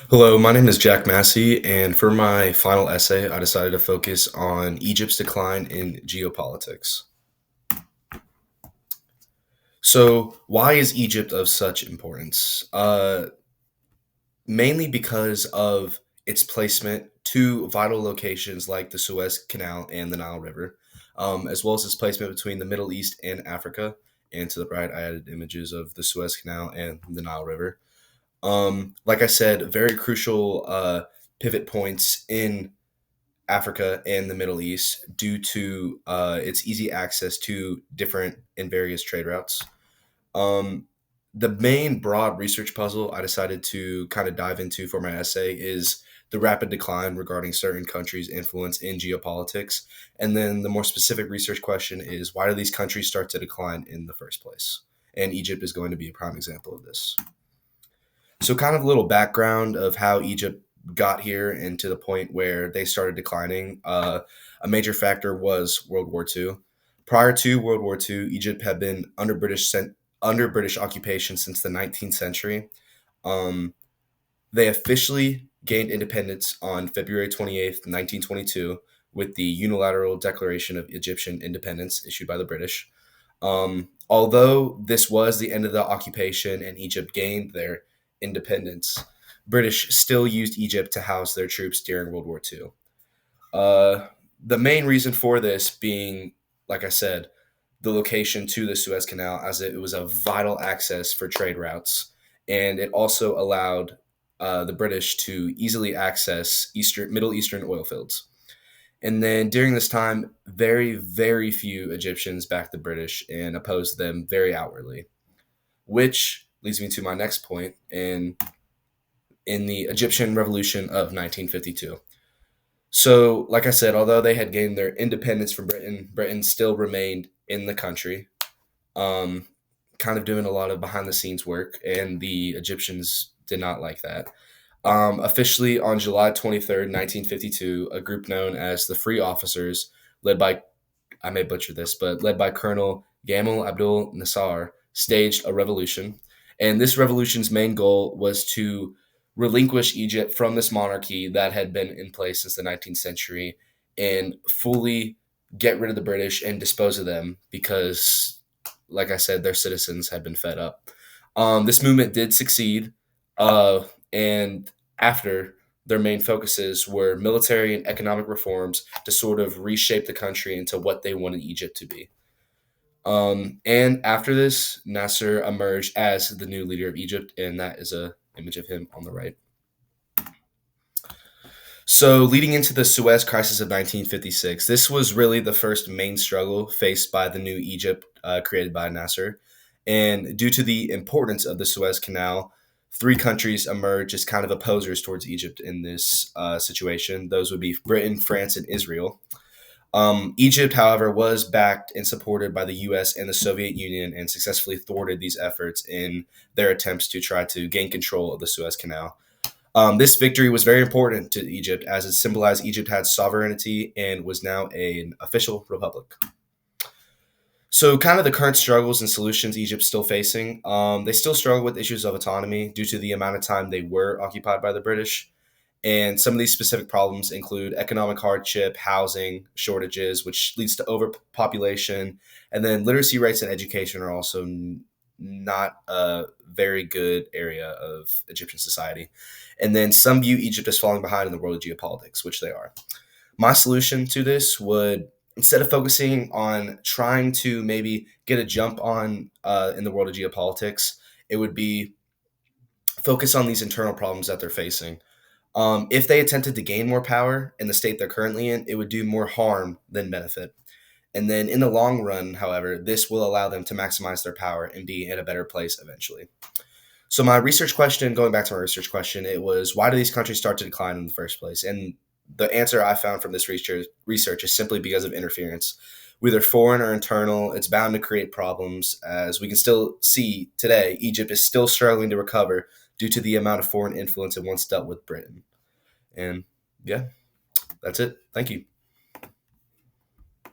Hello, my name is Jack Massey, and for my final essay, I decided to focus on Egypt's decline in geopolitics. So, why is Egypt of such importance? Mainly because of its placement to vital locations like the Suez Canal and the Nile River, as well as its placement between the Middle East and Africa. And to the right, I added images of the Suez Canal and the Nile River. Like I said, very crucial pivot points in Africa and the Middle East due to its easy access to different and various trade routes. Um, the main broad research puzzle I decided to kind of dive into for my essay is the rapid decline regarding certain countries' influence in geopolitics. And then the more specific research question is why do these countries start to decline in the first place? And Egypt is going to be a prime example of this. So, kind of a little background of how Egypt got here and to the point where they started declining. A major factor was World War II. Prior to World War II, Egypt had been under British occupation since the 19th century. Um, they officially gained independence on February 28th, 1922, with the unilateral Declaration of Egyptian Independence issued by the British. Although this was the end of the occupation and Egypt gained their independence, British still used Egypt to house their troops during World War II. The main reason for this being, like I said, the location to the Suez Canal, as it was a vital access for trade routes, and it also allowed the British to easily access Middle Eastern oil fields. And then during this time, very, very few Egyptians backed the British and opposed them very outwardly, which leads me to my next point in the Egyptian Revolution of 1952. So, like I said, although they had gained their independence from Britain, Britain still remained in the country, um, kind of doing a lot of behind the scenes work, and the Egyptians did not like that. Officially on July 23rd, 1952, a group known as the Free Officers, led by, I may butcher this, but led by Colonel Gamal Abdul Nasser, staged a revolution. And this revolution's main goal was to relinquish Egypt from this monarchy that had been in place since the 19th century and fully get rid of the British and dispose of them because, like I said, their citizens had been fed up. This movement did succeed, and after their main focuses were military and economic reforms to sort of reshape the country into what they wanted Egypt to be. And after this, Nasser emerged as the new leader of Egypt, and that is a image of him on the right. So, leading into the Suez Crisis of 1956, this was really the first main struggle faced by the new Egypt created by Nasser. And due to the importance of the Suez Canal, three countries emerged as kind of opposers towards Egypt in this situation. Those would be Britain, France, and Israel. Egypt, however, was backed and supported by the US and the Soviet Union and successfully thwarted these efforts in their attempts to try to gain control of the Suez Canal. This victory was very important to Egypt as it symbolized Egypt had sovereignty and was now an official republic. So, kind of the current struggles and solutions Egypt's still facing. They still struggle with issues of autonomy due to the amount of time they were occupied by the British. And some of these specific problems include economic hardship, housing shortages, which leads to overpopulation, and then literacy rates and education are also not a very good area of Egyptian society. And then some view Egypt as falling behind in the world of geopolitics, which they are. My solution to this would, instead of focusing on trying to maybe get a jump on in the world of geopolitics, it would be focus on these internal problems that they're facing. If they attempted to gain more power in the state they're currently in, it would do more harm than benefit. And then in the long run, however, this will allow them to maximize their power and be in a better place eventually. So my research question, going back to my research question, it was why do these countries start to decline in the first place? And the answer I found from this research is simply because of interference. Whether foreign or internal, it's bound to create problems. As we can still see today, Egypt is still struggling to recover due to the amount of foreign influence it once dealt with Britain. And yeah, that's it. Thank you.